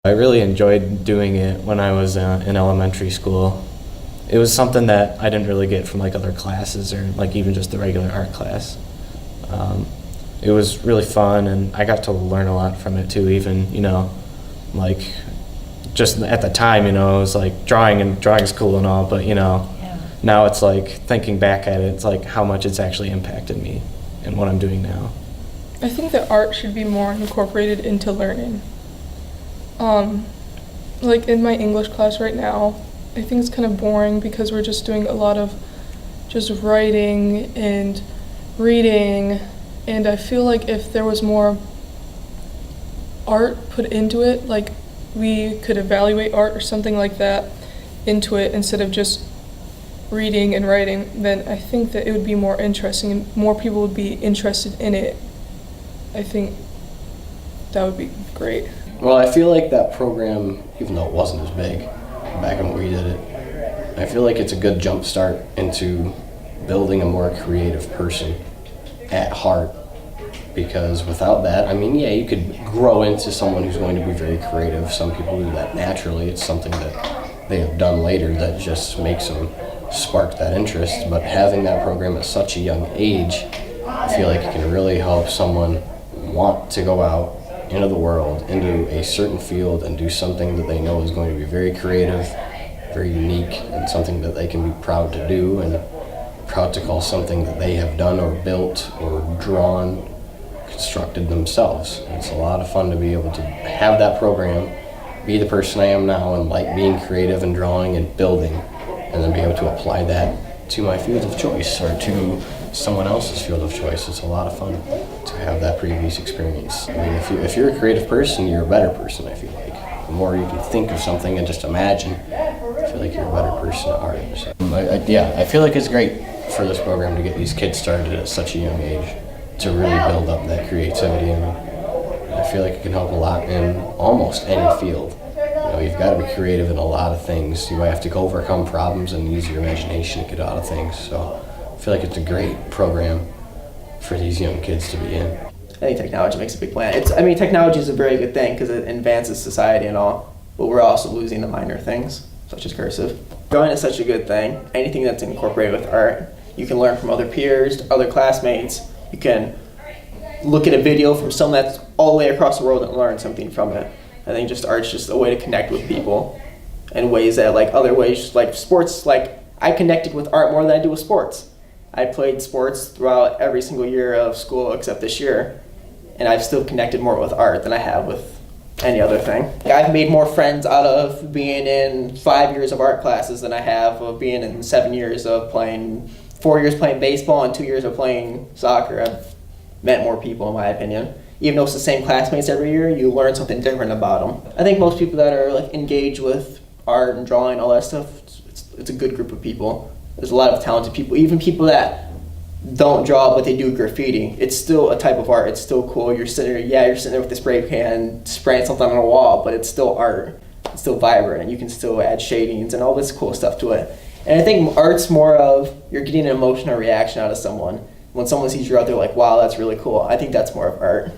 I really enjoyed doing it when I was in elementary school. It was something that I didn't really get from like other classes or like even just the regular art class. It was really fun, and I got to learn a lot from it too. Even like just at the time, it was like drawing is cool and all, but now it's like thinking back at it, it's like how much it's actually impacted me and what I'm doing now. I think that art should be more incorporated into learning. Like in my English class right now, I think it's kind of boring because we're just doing a lot of just writing and reading, and I feel like if there was more art put into it, like we could evaluate art or something like that into it instead of just reading and writing, then I think that it would be more interesting and more people would be interested in it. I think that would be great. Well, I feel like that program, even though it wasn't as big back when we did it, I feel like it's a good jump start into building a more creative person at heart. Because without that, I mean, yeah, you could grow into someone who's going to be very creative. Some people do that naturally. It's something that they have done later that just makes them spark that interest. But having that program at such a young age, I feel like it can really help someone want to go out into the world, into a certain field, and do something that they know is going to be very creative, very unique, and something that they can be proud to do and proud to call something that they have done or built or drawn, constructed themselves. It's a lot of fun to be able to have that program, be the person I am now, and like being creative and drawing and building, and then be able to apply that to my field of choice or to someone else's field of choice. It's a lot of fun to have that previous experience. I mean, if you're a creative person, you're a better person, I feel like. The more you can think of something and just imagine, I feel like you're a better person at art. So, I feel like it's great for this program to get these kids started at such a young age to really build up that creativity, and I feel like it can help a lot in almost any field. You've got to be creative in a lot of things. You have to overcome problems and use your imagination to get out of things. So I feel like it's a great program for these young kids to be in. I think technology makes a big plan. Technology is a very good thing because it advances society and all, but we're also losing the minor things, such as cursive. Drawing is such a good thing. Anything that's incorporated with art, you can learn from other peers, other classmates. You can look at a video from someone that's all the way across the world and learn something from it. I think just art's just a way to connect with people in ways that, like other ways, like sports, like I connected with art more than I do with sports. I played sports throughout every single year of school except this year, and I've still connected more with art than I have with any other thing. I've made more friends out of being in 5 years of art classes than I have of being in 7 years of playing, 4 years playing baseball and 2 years of playing soccer. I've met more people, in my opinion. Even though it's the same classmates every year, you learn something different about them. I think most people that are like engaged with art and drawing, all that stuff, it's a good group of people. There's a lot of talented people, even people that don't draw but they do graffiti. It's still a type of art. It's still cool. You're sitting there with the spray can spraying something on a wall, but it's still art. It's still vibrant, and you can still add shadings and all this cool stuff to it. And I think art's more of you're getting an emotional reaction out of someone. When someone sees you out there like, wow, that's really cool. I think that's more of art.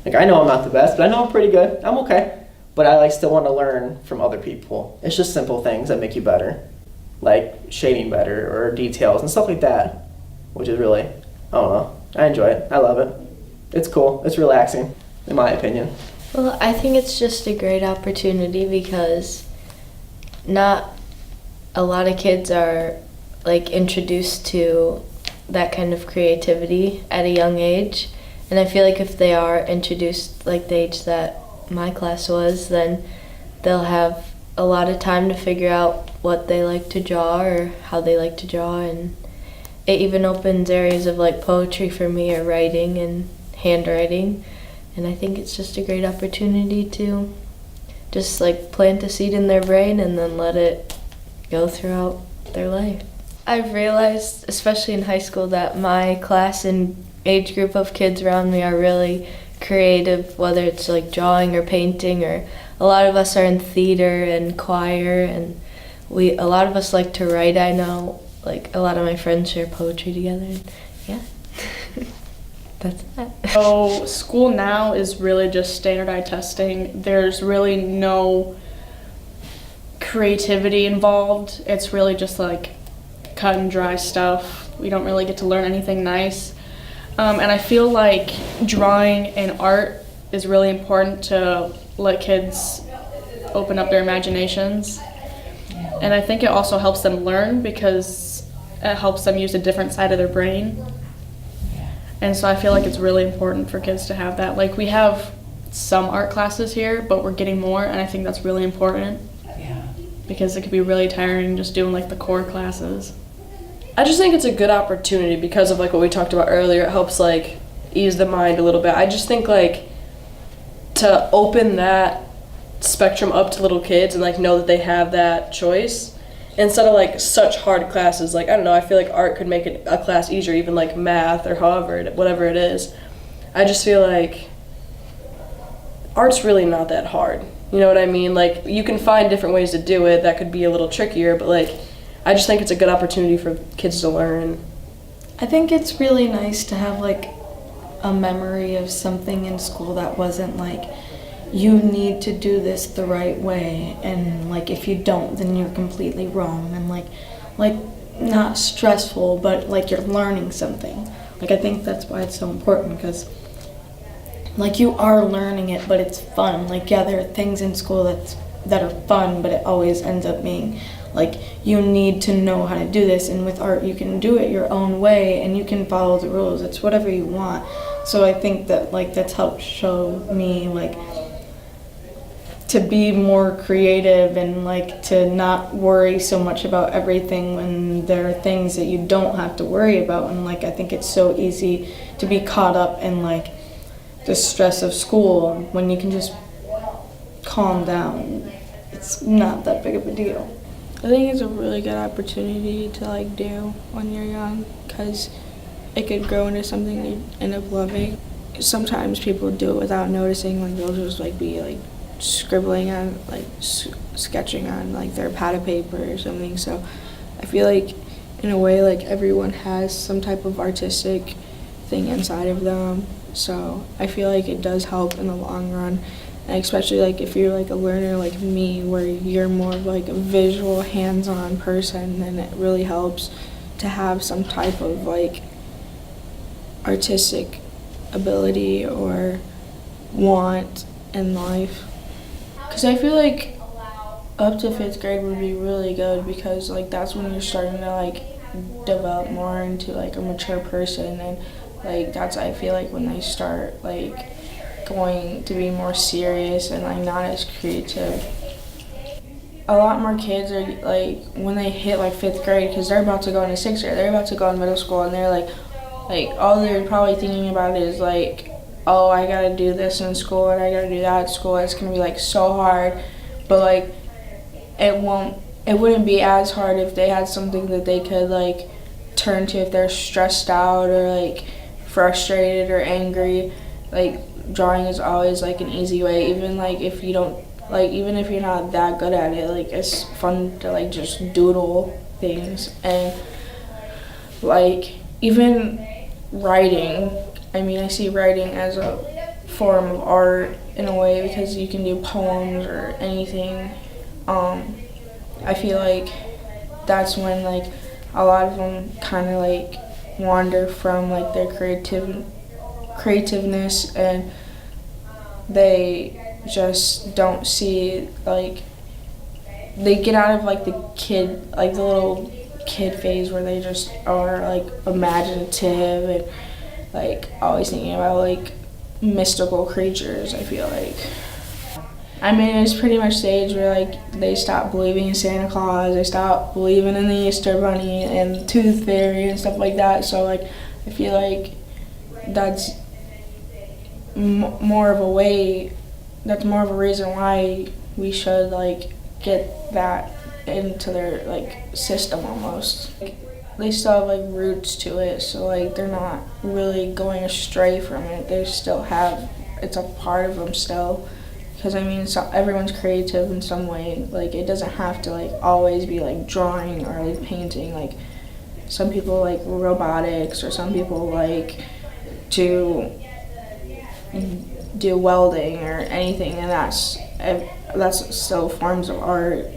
Like, I know I'm not the best, but I know I'm pretty good. I'm okay. But I still want to learn from other people. It's just simple things that make you better. Like shading better or details and stuff like that. Which is really, I don't know. I enjoy it. I love it. It's cool. It's relaxing, in my opinion. Well, I think it's just a great opportunity because not a lot of kids are like introduced to that kind of creativity at a young age. And I feel like if they are introduced like the age that my class was, then they'll have a lot of time to figure out what they like to draw or how they like to draw. And it even opens areas of like poetry for me or writing and handwriting. And I think it's just a great opportunity to just like plant a seed in their brain and then let it go throughout their life. I've realized, especially in high school, that my class and age group of kids around me are really creative, whether it's like drawing or painting, or a lot of us are in theater and choir, and a lot of us like to write. I know like a lot of my friends share poetry together. Yeah. That's it. So school now is really just standardized testing. There's really no creativity involved. It's really just like cut and dry stuff. We don't really get to learn anything nice. And I feel like drawing and art is really important to let kids open up their imaginations. And I think it also helps them learn because it helps them use a different side of their brain. And so I feel like it's really important for kids to have that. Like, we have some art classes here, but we're getting more, and I think that's really important. Yeah. Because it could be really tiring just doing like the core classes. I just think it's a good opportunity because of like what we talked about earlier. It helps like ease the mind a little bit. I just think like to open that spectrum up to little kids and like know that they have that choice instead of like such hard classes. Like, I don't know, I feel like art could make a class easier, even like math or whatever it is. I just feel like art's really not that hard. You know what I mean? Like, you can find different ways to do it that could be a little trickier, but like, I just think it's a good opportunity for kids to learn. I think it's really nice to have like a memory of something in school that wasn't like, you need to do this the right way, and like if you don't, then you're completely wrong, and like not stressful, but like you're learning something. Like, I think that's why it's so important, because like you are learning it, but it's fun. Like, yeah, there are things in school that are fun, but it always ends up being like, you need to know how to do this, and with art you can do it your own way and you can follow the rules. It's whatever you want. So I think that like that's helped show me like to be more creative and like to not worry so much about everything when there are things that you don't have to worry about. And like, I think it's so easy to be caught up in like the stress of school when you can just calm down. It's not that big of a deal. I think it's a really good opportunity to like do when you're young, because it could grow into something you end up loving. Sometimes people do it without noticing, like they'll just like be like scribbling on like sketching on like their pad of paper or something. So I feel like in a way like everyone has some type of artistic thing inside of them, so I feel like it does help in the long run. And especially like if you're like a learner like me, where you're more of like a visual, hands-on person, then it really helps to have some type of like artistic ability or want in life. Because I feel like up to 5th grade would be really good, because like that's when you're starting to like develop more into like a mature person, and like that's, I feel like, when they start like going to be more serious and like not as creative. A lot more kids are like, when they hit like 5th grade, because they're about to go into 6th grade, they're about to go in middle school, and they're like all they're probably thinking about is like, oh, I gotta do this in school and I gotta do that at school. It's gonna be like so hard, but like it wouldn't be as hard if they had something that they could like turn to if they're stressed out or like frustrated or angry. Like, drawing is always like an easy way, even like if you don't like, even if you're not that good at it, like it's fun to like just doodle things. And like even writing, I mean, I see writing as a form of art in a way, because you can do poems or anything. I feel like that's when like a lot of them kind of like wander from like their creativeness, and they just don't see, like, they get out of like the little kid phase where they just are like imaginative and like always thinking about like mystical creatures. I feel like, I mean, it's pretty much the age where like they stop believing in Santa Claus, they stop believing in the Easter Bunny and tooth fairy and stuff like that. So like I feel like that's more of a reason why we should like get that into their like system almost. Like, they still have like roots to it, so like they're not really going astray from it. They still have, it's a part of them still. Because I mean, everyone's creative in some way. Like, it doesn't have to like always be like drawing or like painting. Like, some people like robotics, or some people like to do welding or anything, and that's still forms of art.